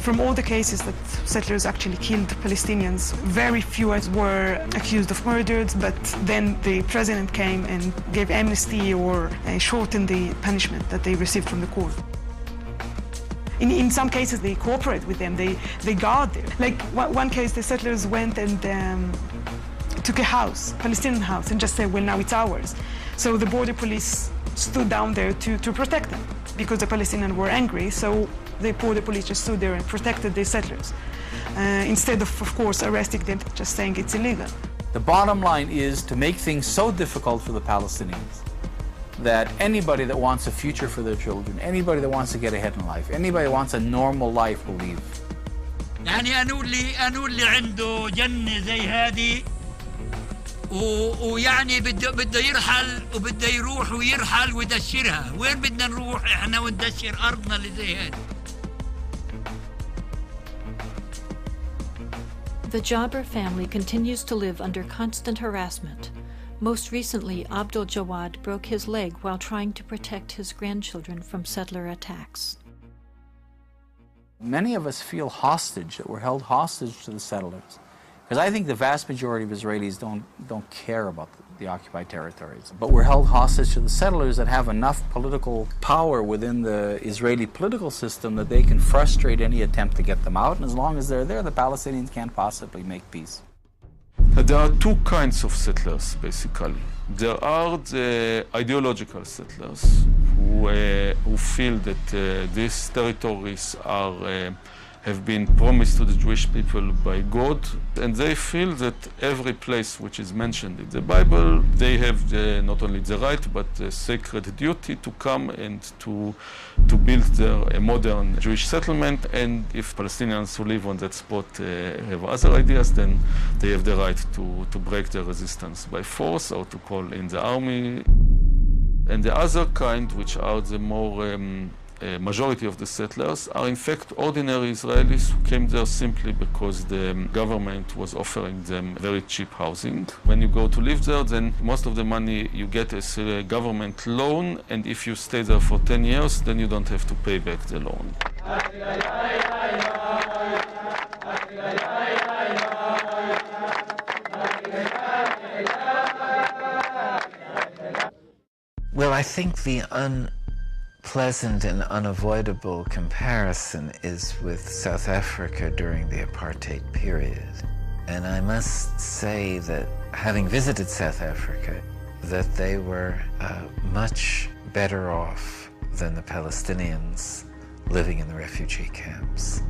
From all the cases that settlers actually killed Palestinians, very few were accused of murders, but then the president came and gave amnesty or shortened the punishment that they received from the court. In some cases, they cooperate with them, they guard there. Like one case, the settlers went and took a house, Palestinian house, and just said, well, now it's ours. So the border police stood down there to protect them because the Palestinians were angry. So the border police just stood there and protected the settlers instead of course, arresting them, just saying it's illegal. The bottom line is to make things so difficult for the Palestinians that anybody that wants a future for their children, anybody that wants to get ahead in life, anybody that wants a normal life will leave. يعني أنو اللي عنده جنة زي هذه ويعني بده يرحل وبده يروح ويرحل ويدشرها. وين بدنا نروح احنا وندشر أرضنا اللي زي هذه؟ The Jabr family continues to live under constant harassment. Most recently, Abdul Jawad broke his leg while trying to protect his grandchildren from settler attacks. Many of us feel hostage, that we're held hostage to the settlers. Because I think the vast majority of Israelis don't care about the occupied territories. But we're held hostage to the settlers that have enough political power within the Israeli political system that they can frustrate any attempt to get them out. And as long as they're there, the Palestinians can't possibly make peace. There are two kinds of settlers, basically. There are the ideological settlers who feel that these territories have been promised to the Jewish people by God, and they feel that every place which is mentioned in the Bible, they have not only the right but the sacred duty to come and to build a modern Jewish settlement. And if Palestinians who live on that spot have other ideas, then they have the right to break their resistance by force or to call in the army. And the other kind, which are the more majority of the settlers, are in fact ordinary Israelis who came there simply because the government was offering them very cheap housing. When you go to live there, then most of the money you get is a government loan, and if you stay there for 10 years, then you don't have to pay back the loan. Well, I think the unpleasant and unavoidable comparison is with South Africa during the apartheid period. And I must say that having visited South Africa, that they were much better off than the Palestinians living in the refugee camps.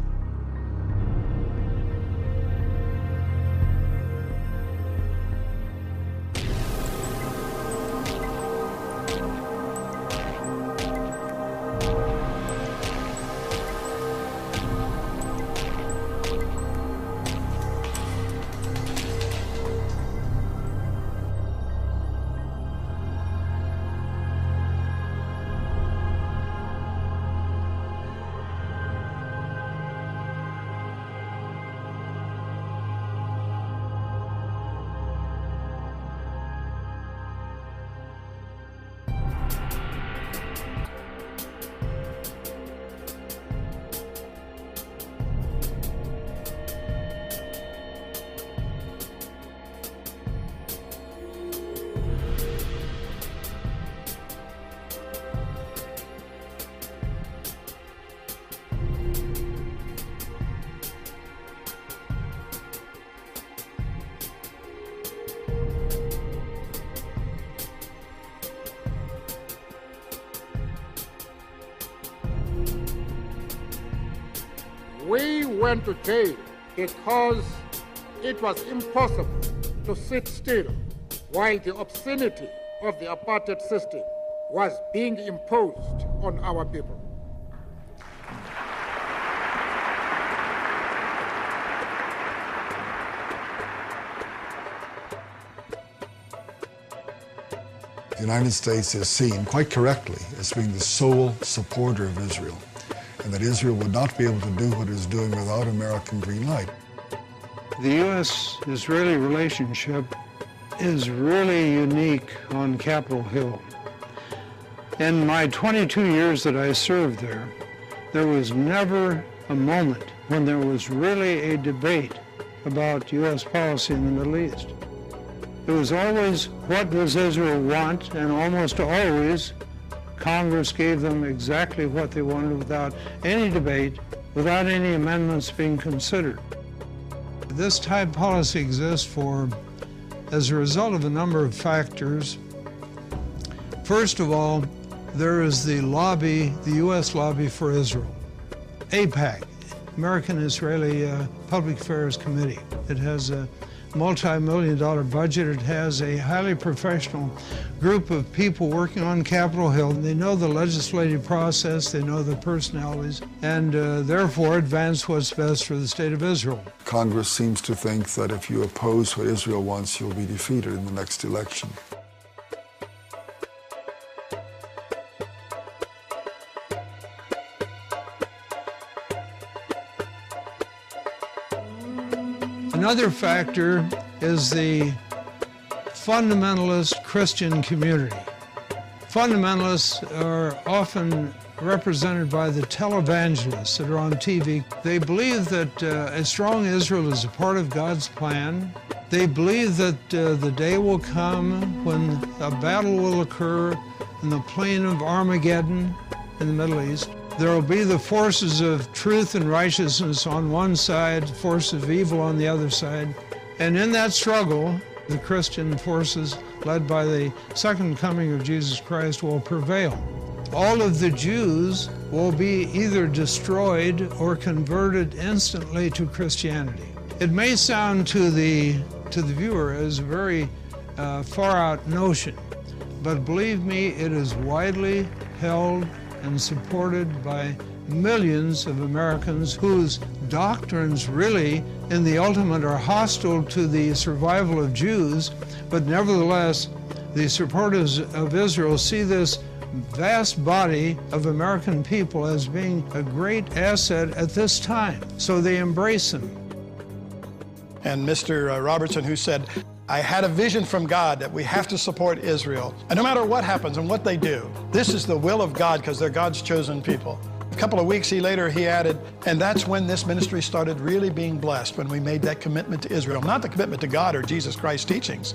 We went to jail because it was impossible to sit still while the obscenity of the apartheid system was being imposed on our people. The United States is seen, quite correctly, as being the sole supporter of Israel, and that Israel would not be able to do what it is doing without American green light. The U.S.-Israeli relationship is really unique on Capitol Hill. In my 22 years that I served there was never a moment when there was really a debate about U.S. policy in the Middle East. It was always, what does Israel want? And almost always, Congress gave them exactly what they wanted without any debate, without any amendments being considered. This type policy exists as a result of a number of factors. First of all, there is the lobby, the U.S. lobby for Israel, AIPAC, American-Israeli Public Affairs Committee. It has a multi-million-dollar budget. It has a highly professional group of people working on Capitol Hill. They know the legislative process, they know the personalities, and therefore advance what's best for the state of Israel. Congress seems to think that if you oppose what Israel wants, you'll be defeated in the next election. Another factor is the fundamentalist Christian community. Fundamentalists are often represented by the televangelists that are on TV. They believe that a strong Israel is a part of God's plan. They believe that the day will come when a battle will occur in the plain of Armageddon in the Middle East. There will be the forces of truth and righteousness on one side, forces of evil on the other side. And in that struggle, the Christian forces, led by the second coming of Jesus Christ, will prevail. All of the Jews will be either destroyed or converted instantly to Christianity. It may sound to the viewer as a very far-out notion, but believe me, it is widely held and supported by millions of Americans whose doctrines really, in the ultimate, are hostile to the survival of Jews, but nevertheless, the supporters of Israel see this vast body of American people as being a great asset at this time, so they embrace them. And Mr. Robertson, who said, I had a vision from God that we have to support Israel. And no matter what happens and what they do, this is the will of God because they're God's chosen people. A couple of weeks later, he added, and that's when this ministry started really being blessed, when we made that commitment to Israel. Not the commitment to God or Jesus Christ's teachings,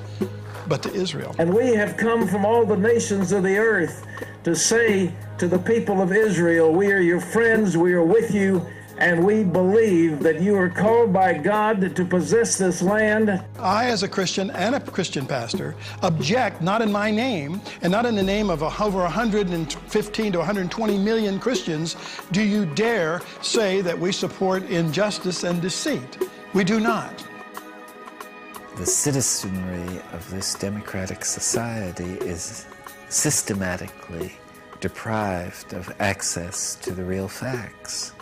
but to Israel. And we have come from all the nations of the earth to say to the people of Israel, we are your friends, we are with you, and we believe that you are called by God to possess this land. I, as a Christian and a Christian pastor, object not in my name and not in the name of over 115 to 120 million Christians do you dare say that we support injustice and deceit. We do not. The citizenry of this democratic society is systematically deprived of access to the real facts.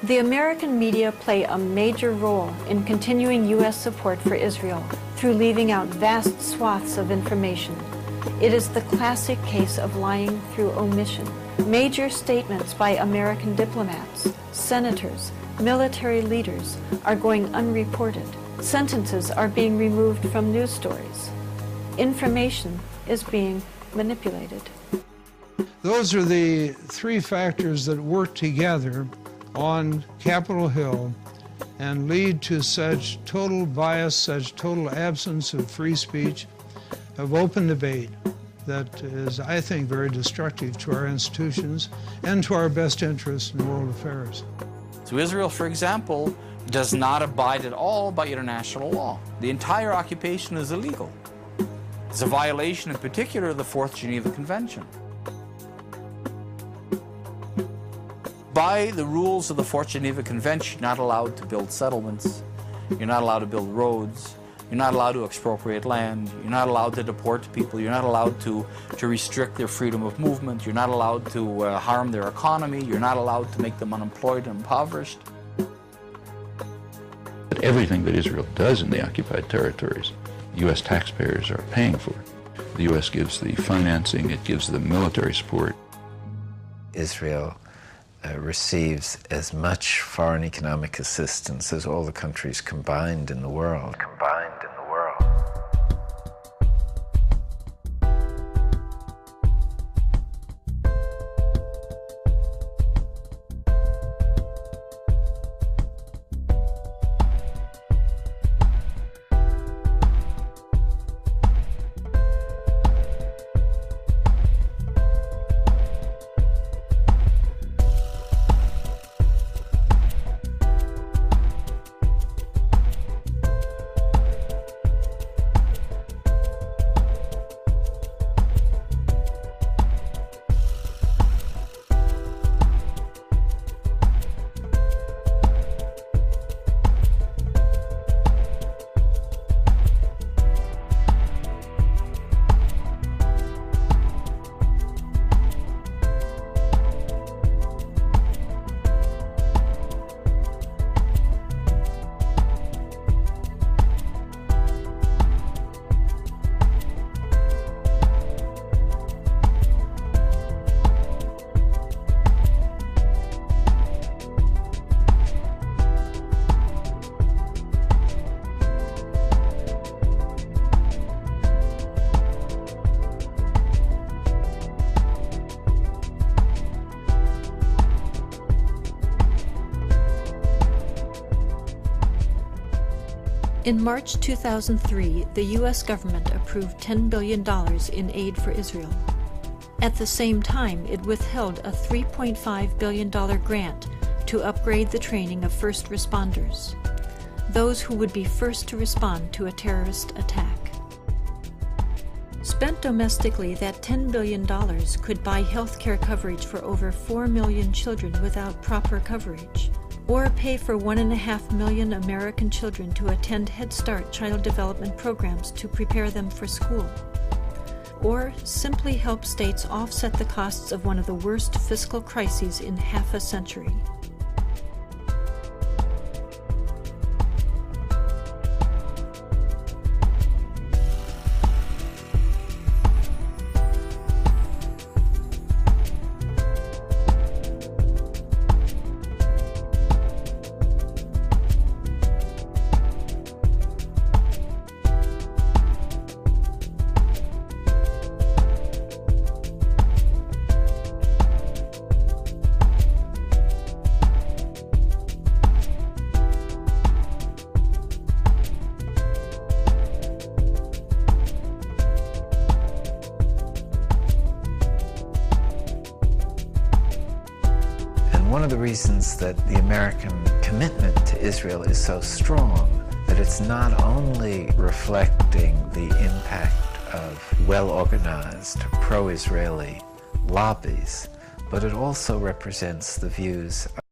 The American media play a major role in continuing U.S. support for Israel through leaving out vast swaths of information. It is the classic case of lying through omission. Major statements by American diplomats, senators, military leaders are going unreported. Sentences are being removed from news stories. Information is being manipulated. Those are the three factors that work together on Capitol Hill and lead to such total bias, such total absence of free speech, of open debate that is, I think, very destructive to our institutions and to our best interests in world affairs. So Israel, for example, does not abide at all by international law. The entire occupation is illegal. It's a violation in particular of the Fourth Geneva Convention. By the rules of the Fourth Geneva Convention, you're not allowed to build settlements, you're not allowed to build roads, you're not allowed to expropriate land, you're not allowed to deport people, you're not allowed to restrict their freedom of movement, you're not allowed to harm their economy, you're not allowed to make them unemployed and impoverished. But everything that Israel does in the occupied territories, U.S. taxpayers are paying for. The U.S. gives the financing, it gives the military support. Israel receives as much foreign economic assistance as all the countries combined in the world. In March 2003, the U.S. government approved $10 billion in aid for Israel. At the same time, it withheld a $3.5 billion grant to upgrade the training of first responders, those who would be first to respond to a terrorist attack. Spent domestically, that $10 billion could buy health care coverage for over 4 million children without proper coverage, or pay for 1.5 million American children to attend Head Start child development programs to prepare them for school, or simply help states offset the costs of one of the worst fiscal crises in half a century. One of the reasons that the American commitment to Israel is so strong, that it's not only reflecting the impact of well-organized pro-Israeli lobbies, but it also represents the views